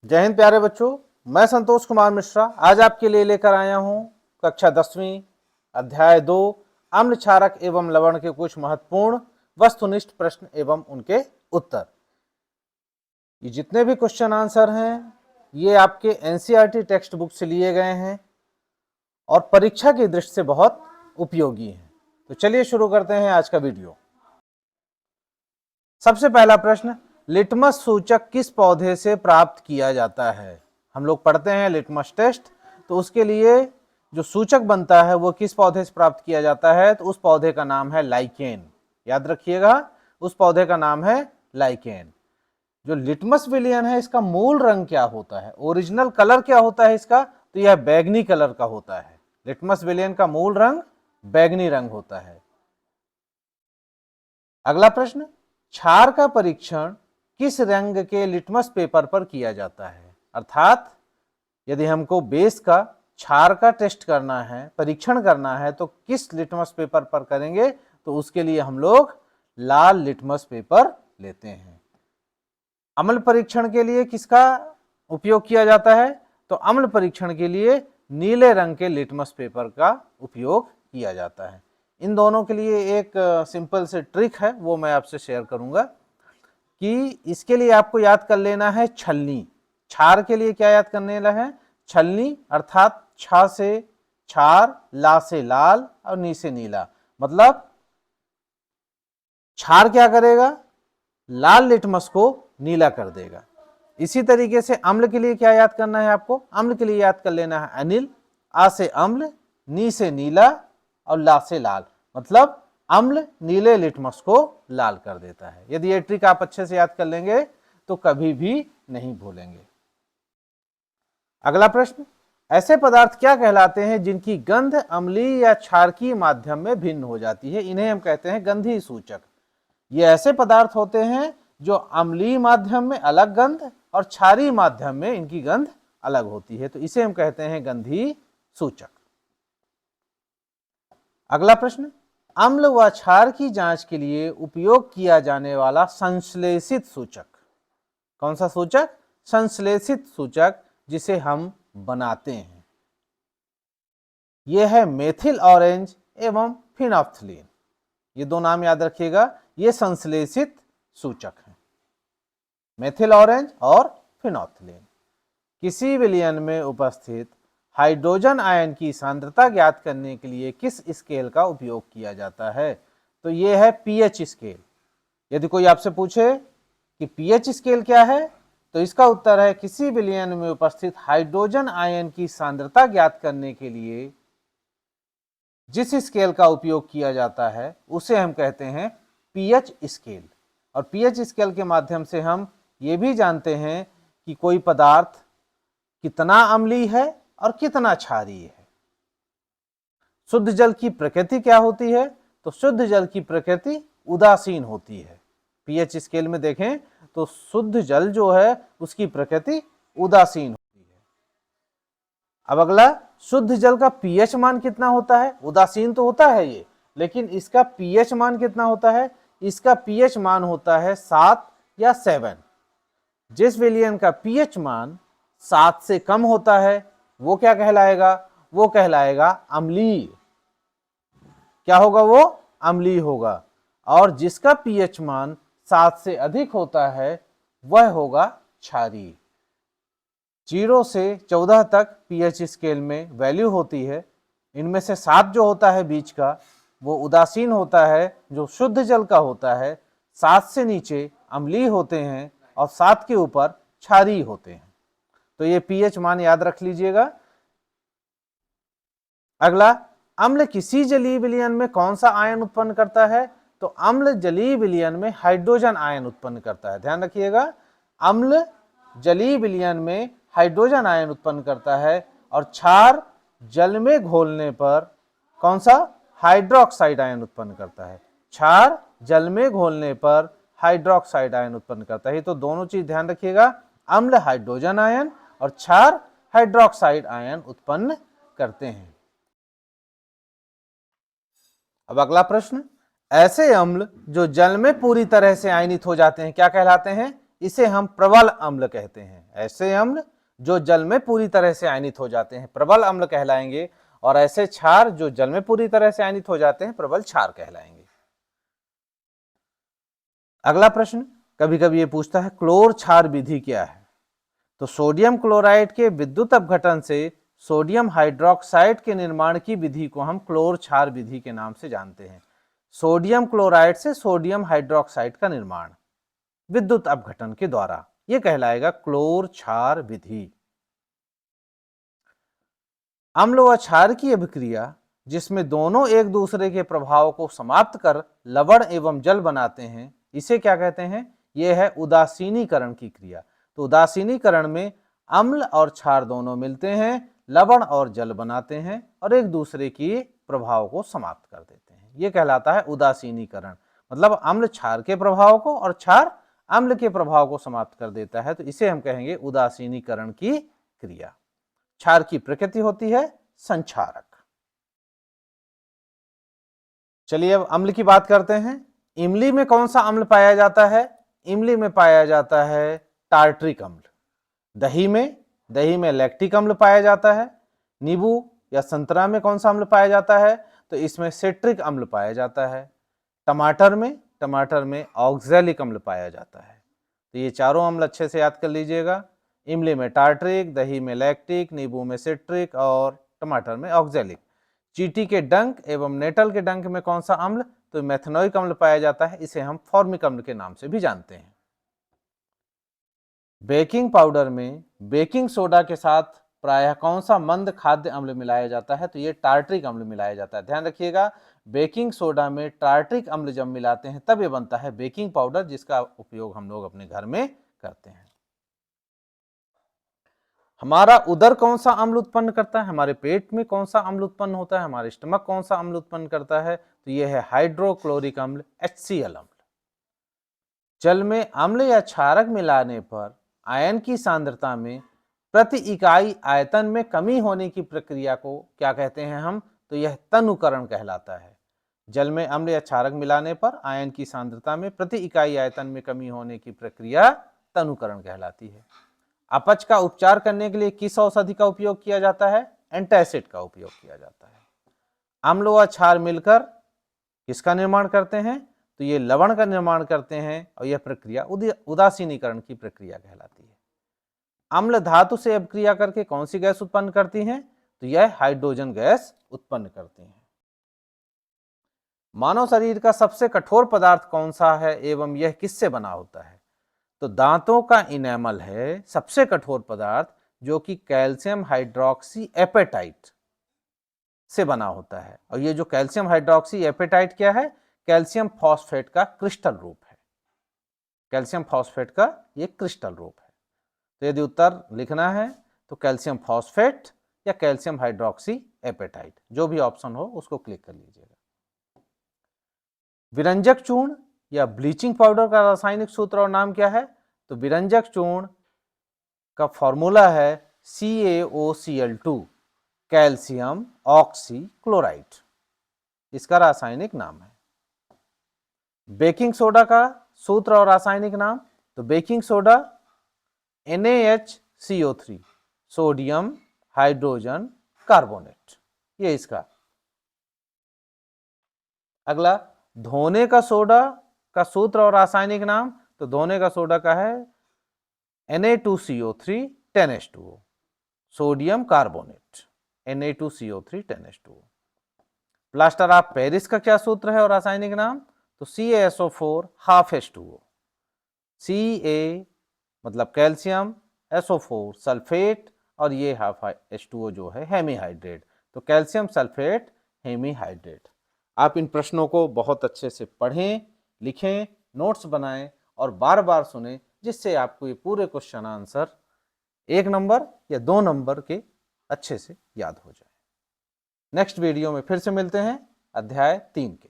जय हिंद प्यारे बच्चों, मैं संतोष कुमार मिश्रा आज आपके लिए लेकर आया हूं कक्षा 10वीं अध्याय 2 अम्ल क्षारक एवं लवण के कुछ महत्वपूर्ण वस्तुनिष्ठ प्रश्न एवं उनके उत्तर। ये जितने भी क्वेश्चन आंसर हैं ये आपके एनसीईआरटी टेक्स्ट बुक से लिए गए हैं और परीक्षा की दृष्टि से बहुत उपयोगी हैं। तो चलिए शुरू करते हैं आज का वीडियो। सबसे पहला प्रश्न, लिटमस सूचक किस पौधे से प्राप्त किया जाता है? हम लोग पढ़ते हैं लिटमस टेस्ट, तो उसके लिए जो सूचक बनता है वो किस पौधे से प्राप्त किया जाता है? तो उस पौधे का नाम है लाइकेन। याद रखिएगा, उस पौधे का नाम है लाइकेन। जो लिटमस विलियन है इसका मूल रंग क्या होता है, ओरिजिनल कलर क्या होता है इसका? तो यह बैगनी कलर का होता है। लिटमस विलियन का मूल रंग बैगनी रंग होता है। अगला प्रश्न, क्षार का परीक्षण किस रंग के लिटमस पेपर पर किया जाता है? अर्थात यदि हमको बेस का क्षार का टेस्ट करना है, परीक्षण करना है, तो किस लिटमस पेपर पर करेंगे? तो उसके लिए हम लोग लाल लिटमस पेपर लेते हैं। अम्ल परीक्षण के लिए किसका उपयोग किया जाता है? तो अम्ल परीक्षण के लिए नीले रंग के लिटमस पेपर का उपयोग किया जाता है। इन दोनों के लिए एक सिंपल से ट्रिक है, वो मैं आपसे शेयर करूंगा कि इसके लिए आपको याद कर लेना है छलनी। क्षार के लिए क्या याद करने वाला है? छलनी, अर्थात छ से क्षार, ला से लाल और नी से नीला। मतलब क्षार क्या करेगा? लाल लिटमस को नीला कर देगा। इसी तरीके से अम्ल के लिए क्या याद करना है आपको? अम्ल के लिए याद कर लेना है अनिल, आ से अम्ल, नी से नीला और ला से लाल। मतलब अम्ल नीले लिटमस को लाल कर देता है। यदि ये ट्रिक आप अच्छे से याद कर लेंगे तो कभी भी नहीं भूलेंगे। अगला प्रश्न, ऐसे पदार्थ क्या कहलाते हैं जिनकी गंध अम्लीय या क्षारकीय माध्यम में भिन्न हो जाती है? इन्हें हम कहते हैं गंधीय सूचक। ये ऐसे पदार्थ होते हैं जो अम्लीय माध्यम में अलग गंध और क्षारीय माध्यम में इनकी गंध अलग होती है, तो इसे हम कहते हैं गंधीय सूचक। अगला प्रश्न, अम्ल व क्षार की जांच के लिए उपयोग किया जाने वाला संश्लेषित सूचक कौन सा सूचक? संश्लेषित सूचक जिसे हम बनाते हैं यह है मेथिल ऑरेंज एवं फिनोल्फ्थालीन। ये दो नाम याद रखिएगा, ये संश्लेषित सूचक हैं, मेथिल ऑरेंज और फिनोल्फ्थालीन। किसी विलयन में उपस्थित हाइड्रोजन आयन की सांद्रता ज्ञात करने के लिए किस स्केल का उपयोग किया जाता है? तो ये है पीएच स्केल। यदि कोई आपसे पूछे कि पीएच स्केल क्या है, तो इसका उत्तर है किसी विलयन में उपस्थित हाइड्रोजन आयन की सांद्रता ज्ञात करने के लिए जिस स्केल का उपयोग किया जाता है उसे हम कहते हैं पीएच स्केल। और पीएच स्केल के माध्यम से हम ये भी जानते हैं कि कोई पदार्थ कितना अम्लीय है और कितना क्षारीय है। शुद्ध जल की प्रकृति क्या होती है? तो शुद्ध जल की प्रकृति उदासीन होती है। पीएच स्केल में देखें तो शुद्ध जल जो है उसकी प्रकृति उदासीन होती है। अब अगला, शुद्ध जल का पीएच मान कितना होता है? उदासीन तो होता है ये, लेकिन इसका पीएच मान कितना होता है? इसका पीएच मान होता है 7 या 7। जिस विलयन का पीएच मान 7 से कम होता है वो क्या कहलाएगा? वो कहलाएगा अम्लीय। क्या होगा? वो अम्लीय होगा। और जिसका पीएच मान 7 से अधिक होता है वह होगा क्षारीय। 0 से 14 तक पीएच स्केल में वैल्यू होती है। इनमें से 7 जो होता है बीच का वो उदासीन होता है, जो शुद्ध जल का होता है। 7 से नीचे अम्लीय होते हैं और 7 के ऊपर क्षारीय होते हैं। तो ये पीएच मान याद रख लीजिएगा। अगला, अम्ल किसी जलीय विलयन में कौन सा आयन उत्पन्न करता है? तो अम्ल जलीय विलयन में हाइड्रोजन आयन उत्पन्न करता है। ध्यान रखिएगा, अम्ल जलीय विलयन में हाइड्रोजन आयन उत्पन्न करता है और क्षार जल में घोलने पर कौन सा? हाइड्रोक्साइड आयन उत्पन्न करता है। क्षार जल में घोलने पर हाइड्रोक्साइड आयन उत्पन्न करता है। तो दोनों चीज ध्यान रखिएगा, अम्ल हाइड्रोजन आयन और क्षार हाइड्रोक्साइड आयन उत्पन्न करते हैं। अब अगला प्रश्न, ऐसे अम्ल जो जल में पूरी तरह से आयनित हो जाते हैं क्या कहलाते हैं? इसे हम प्रबल अम्ल कहते हैं। ऐसे अम्ल जो जल में पूरी तरह से आयनित हो जाते हैं प्रबल अम्ल कहलाएंगे, और ऐसे क्षार जो जल में पूरी तरह से आयनित हो जाते हैं प्रबल क्षार कहलाएंगे। अगला प्रश्न कभी कभी ये पूछता है क्लोर क्षार विधि क्या है। तो सोडियम क्लोराइड के विद्युत अपघटन से सोडियम हाइड्रोक्साइड के निर्माण की विधि को हम क्लोर क्षार विधि के नाम से जानते हैं। सोडियम क्लोराइड से सोडियम हाइड्रोक्साइड का निर्माण विद्युत अपघटन के द्वारा, यह कहलाएगा क्लोर क्षार विधि। अम्ल व क्षार की अभिक्रिया जिसमें दोनों एक दूसरे के प्रभाव को समाप्त कर लवण एवं जल बनाते हैं, इसे क्या कहते हैं? यह है उदासीनीकरण की क्रिया। तो उदासीनीकरण में अम्ल और क्षार दोनों मिलते हैं, लवण और जल बनाते हैं और एक दूसरे की प्रभाव को समाप्त कर देते हैं। यह कहलाता है उदासीनीकरण, मतलब अम्ल क्षार के प्रभाव को और क्षार अम्ल के प्रभाव को समाप्त कर देता है, तो इसे हम कहेंगे उदासीनीकरण की क्रिया। क्षार की प्रकृति होती है संक्षारक। चलिए अब अम्ल की बात करते हैं। इमली में कौन सा अम्ल पाया जाता है? इमली में पाया जाता है टार्ट्रिक अम्ल। दही में लैक्टिक अम्ल पाया जाता है। नींबू या संतरा में कौन सा अम्ल पाया जाता है? तो इसमें सिट्रिक अम्ल पाया जाता है। टमाटर में ऑक्सैलिक अम्ल पाया जाता है। तो ये चारों अम्ल अच्छे से याद कर लीजिएगा। इमली में टार्ट्रिक, दही में लैक्टिक, नींबू में सिट्रिक और टमाटर में ऑक्सैलिक। चींटी के डंक एवं नेटल के डंक में कौन सा अम्ल? तो मेथनोइक अम्ल पाया जाता है। इसे हम फॉर्मिक अम्ल के नाम से भी जानते हैं। बेकिंग पाउडर में बेकिंग सोडा के साथ प्रायः कौन सा मंद खाद्य अम्ल मिलाया जाता है? तो ये टार्ट्रिक अम्ल मिलाया जाता है। ध्यान रखिएगा, बेकिंग सोडा में टार्ट्रिक अम्ल जब मिलाते हैं तब ये बनता है बेकिंग पाउडर, जिसका उपयोग हम लोग अपने घर में करते हैं। हमारा उदर कौन सा अम्ल उत्पन्न करता है? हमारे पेट में कौन सा अम्ल उत्पन्न होता है? हमारे स्टमक कौन सा अम्ल उत्पन्न करता है? तो यह है हाइड्रोक्लोरिक अम्ल, HCl अम्ल। जल में अम्ल या क्षारक मिलाने पर आयन की सांद्रता में प्रति इकाई आयतन में कमी होने की प्रक्रिया को क्या कहते हैं हम? तो यह तनुकरण कहलाता है। जल में अम्ल या क्षारक मिलाने पर आयन की सांद्रता में प्रति इकाई आयतन में कमी होने की प्रक्रिया तनुकरण कहलाती है। अपच का उपचार करने के लिए किस औषधि का उपयोग किया जाता है? एंटासिड का उपयोग किया जाता है। अम्ल व क्षार मिलकर किसका निर्माण करते हैं? तो ये लवण का निर्माण करते हैं और यह प्रक्रिया उदासीनीकरण की प्रक्रिया कहलाती है। अम्ल धातु से अभिक्रिया करके कौन सी गैस उत्पन्न करती हैं? तो यह हाइड्रोजन गैस उत्पन्न करती हैं। मानव शरीर का सबसे कठोर पदार्थ कौन सा है एवं यह किससे बना होता है? तो दांतों का इनेमल है सबसे कठोर पदार्थ, जो कि कैल्शियम हाइड्रोक्सी एपेटाइट से बना होता है। और ये जो कैल्शियम हाइड्रोक्सी एपेटाइट क्या है? कैल्शियम फॉस्फेट का क्रिस्टल रूप है। कैल्शियम फॉस्फेट का ये क्रिस्टल रूप है। तो यदि उत्तर लिखना है तो कैल्शियम फॉस्फेट या कैल्शियम हाइड्रोक्सी एपेटाइट, जो भी ऑप्शन हो उसको क्लिक कर लीजिएगा। विरंजक चूर्ण या ब्लीचिंग पाउडर का रासायनिक सूत्र और नाम क्या है? तो विरंजक चूर्ण का फॉर्मूला है CaOCl2, कैल्शियम ऑक्सी क्लोराइड, इसका रासायनिक नाम है। बेकिंग सोडा का सूत्र और रासायनिक नाम? तो baking soda NaHCO3, sodium hydrogen carbonate, ये इसका। अगला धोने का सोडा का सूत्र और रासायनिक नाम? तो धोने का सोडा का है Na2CO3 10H2O, sodium carbonate, Na2CO3 10H2O। Plaster of Paris का क्या सूत्र है और रासायनिक नाम? तो CaSO4 12H2O, Ca मतलब कैल्शियम, SO4 सल्फेट और ये H2O जो है हेमीहाइड्रेट, तो कैल्शियम सल्फेट हेमीहाइड्रेट। आप इन प्रश्नों को बहुत अच्छे से पढ़ें, लिखें, नोट्स बनाएं और बार बार सुनें, जिससे आपको ये पूरे क्वेश्चन आंसर 1 नंबर या 2 नंबर के अच्छे से याद हो जाए। नेक्स्ट वीडियो में फिर से मिलते हैं अध्याय 3 के।